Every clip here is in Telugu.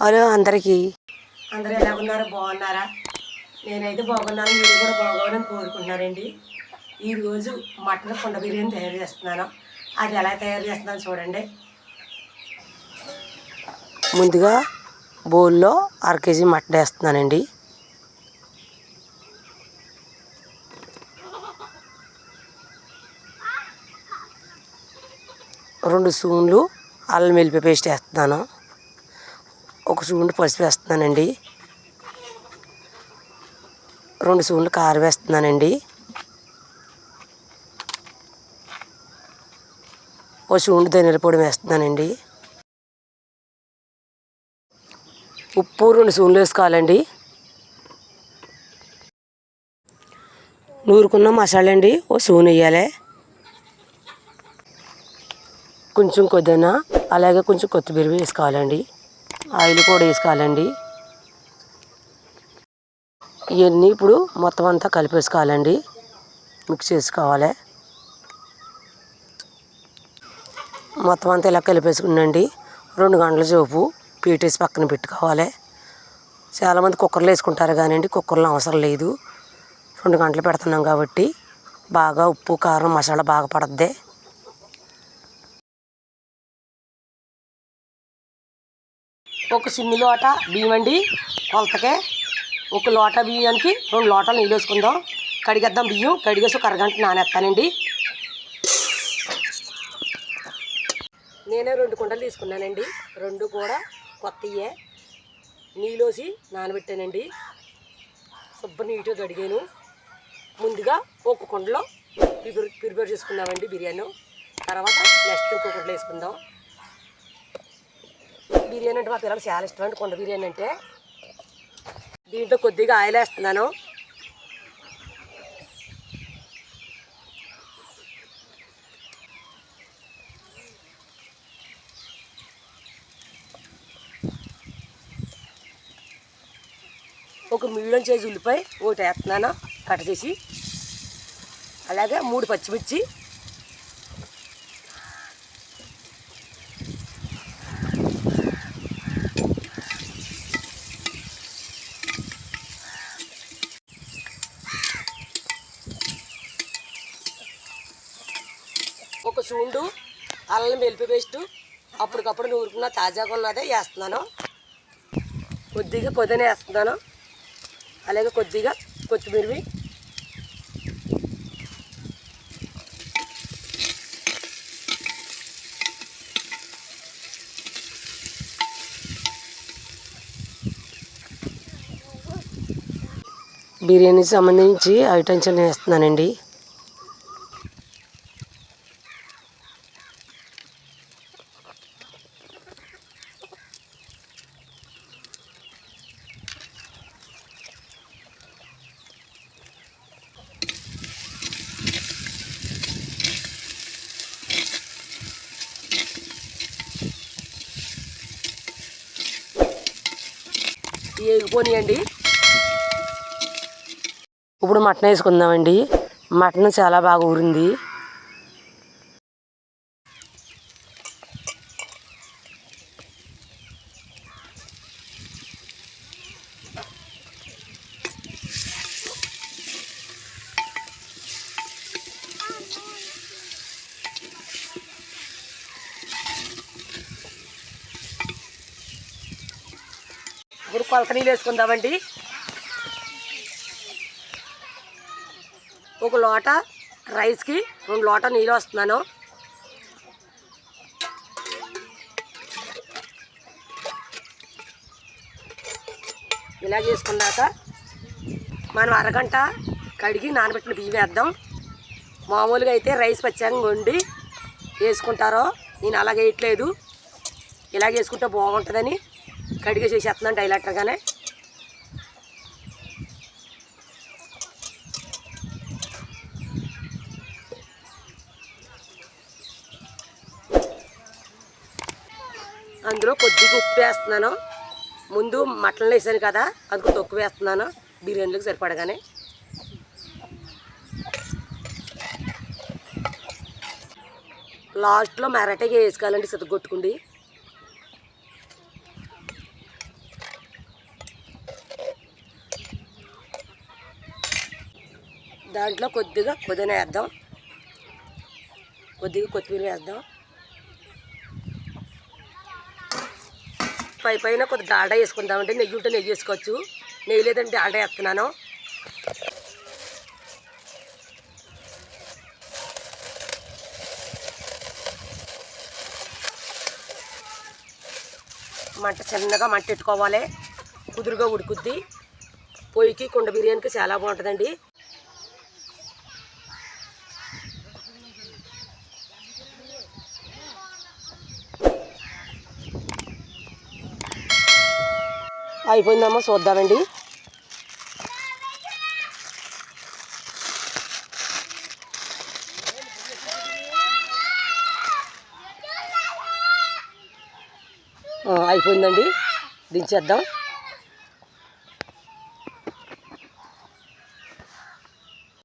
హలో అందరికీ. అందరూ ఎలా ఉన్నారు? బాగున్నారా? నేనైతే బాగున్నాను, మీరు కూడా బాగోవాలని కోరుకుంటున్నానండి. ఈరోజు మటన్ కుండ బిర్యానీ తయారు చేస్తున్నాను. అది ఎలా తయారు చేస్తున్నాను చూడండి. ముందుగా బౌల్లో 1/2 కేజీ మటన్ వేస్తున్నానండి. రెండు స్పూన్లు అల్లం వెల్లిపాయ పేస్ట్ వేస్తున్నాను. 1 స్పూన్ పసుపు వేస్తున్నానండి. 2 స్పూన్లు కారం వేస్తున్నానండి. 1 స్పూన్ ధనియాల పొడి వేస్తున్నానండి. ఉప్పు 2 స్పూన్లు వేసుకోవాలండి. నూరుకున్న మసాలా అండి 1 స్పూన్ వేయాలి. కొంచెం కొద్దిగా అలాగే కొంచెం కొత్తిమీర వేసుకోవాలండి. ఆయిల్ కూడా వేసుకోవాలండి. ఇవన్నీ ఇప్పుడు మొత్తం అంతా కలిపేసుకోవాలండి. మిక్స్ చేసుకోవాలి. మొత్తం అంతా ఇలా కలిపేసుకున్నాండి. 2 గంటల సేపు పీటేసి పక్కన పెట్టుకోవాలి. చాలామంది కుక్కర్లో వేసుకుంటారు కానివ్వండి, కుక్కర్లో అవసరం లేదు. 2 గంటలు పెడుతున్నాం కాబట్టి బాగా ఉప్పు కారం మసాలా బాగా పడుద్ది. ఒక చిన్ని లోట బియ్యం అండి కొలతకే. 1 లోట బియ్యానికి 2 లోటాలు నీళ్ళు వేసుకుందాం. కడిగేద్దాం. బియ్యం కడిగేసి 1 అరగంట నానేస్తానండి. నేనే 2 కుండలు తీసుకున్నానండి. 2 కూడా కొత్తయే. నీళ్ళోసి నానబెట్టానండి. శుభ్రం నీట్గా కడిగాను. ముందుగా 1 కుండలో ప్రిపేర్ చేసుకున్నామండి బిర్యానీ. తర్వాత నెక్స్ట్ ఇంకో కుండలో వేసుకుందాం. బిర్యానీ అంటే మా పిల్లలు చాలా ఇష్టం అండి, కుండ బిర్యానీ అంటే. దీంట్లో కొద్దిగా ఆయిల్ వేస్తున్నాను. ఒక మీడియం సైజు ఉల్లిపాయ 1 వేస్తున్నాను కట్ చేసి. అలాగే 3 పచ్చిమిర్చి, ఒక సూండు అల్లం వెల్లిపాయ పేస్టు అప్పటికప్పుడు నూరుకున్న తాజాగా ఉన్నదే వేస్తున్నాను. కొద్దిగా పుదీనా వేస్తున్నాను. అలాగే కొద్దిగా కొత్తిమీర, బిర్యానీకి సంబంధించి ఐటమ్స్ అన్నీ వేస్తున్నానండి. వేగిపోనియండి. ఇప్పుడు మటన్ వేసుకుందామండి. మటన్ చాలా బాగా ఊరింది. ఇప్పుడు కొలత నీళ్ళు వేసుకుందామండి. 1 లోట రైస్కి 2 లోట నీళ్ళు వస్తున్నాను. ఇలా చేసుకున్నాక మనం అరగంట కడిగి నానబెట్టిన బియ్యం వేద్దాం. మామూలుగా అయితే రైస్ పచ్చాంగా వండి వేసుకుంటారో, నేను అలాగే వేయట్లేదు. ఇలాగ వేసుకుంటే బాగుంటుందని కడిగే చేసేస్తున్నాను డైలెక్టర్గానే. అందులో కొద్దిగా ఉప్పు వేస్తున్నాను. ముందు మటన్లో వేసాను కదా, అందుకు తక్కువ వేస్తున్నాను బిర్యానీలకు సరిపడగానే. లాస్ట్లో మెరటగా వేసుకోవాలండి, సిద్ధగొట్టుకుండి. దాంట్లో కొద్దిగా పుదీనా వేద్దాం, కొద్దిగా కొత్తిమీర వేద్దాం. పైన కొద్దిగా డాల్డా వేసుకుందామంటే నెయ్యి ఉంటే నెయ్యి వేసుకోవచ్చు, నెయ్యి లేదంటే డాల్డా వేస్తున్నాను. మంట చిన్నగా మంట పెట్టుకోవాలి, కుదురుగా ఉడుకుద్ది. పొయ్యికి కుండ బిర్యానీకి చాలా బాగుంటుందండి. అయిపోయిందమ్మా, చూద్దామండి. అయిపోయిందండి, దించేద్దాం.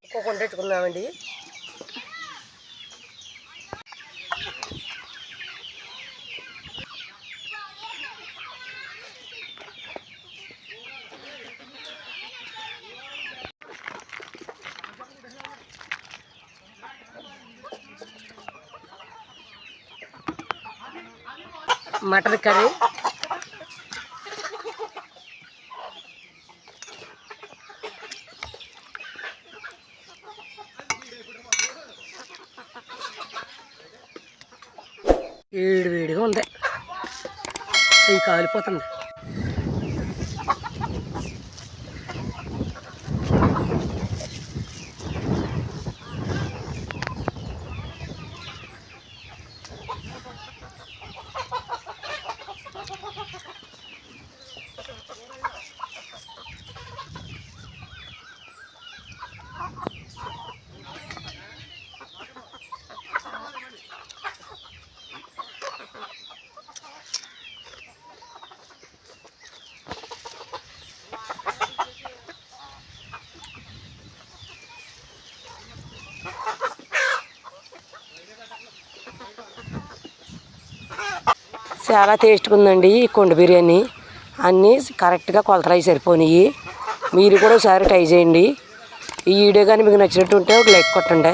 ఒక్కొక్క కుండ పెట్టుకున్నామండి. మటన్ కర్రీ వేడిగా ఉంది, చెయ్యి కాలిపోతుంది. చాలా టేస్ట్గా ఉందండి ఈ కుండ బిర్యానీ. అన్నీ కరెక్ట్గా కొలతలు అవి సరిపోయినాయి. మీరు కూడా ఒకసారి ట్రై చేయండి. ఈ వీడియో కానీ మీకు నచ్చినట్టు ఉంటే ఒక లైక్ కొట్టండి.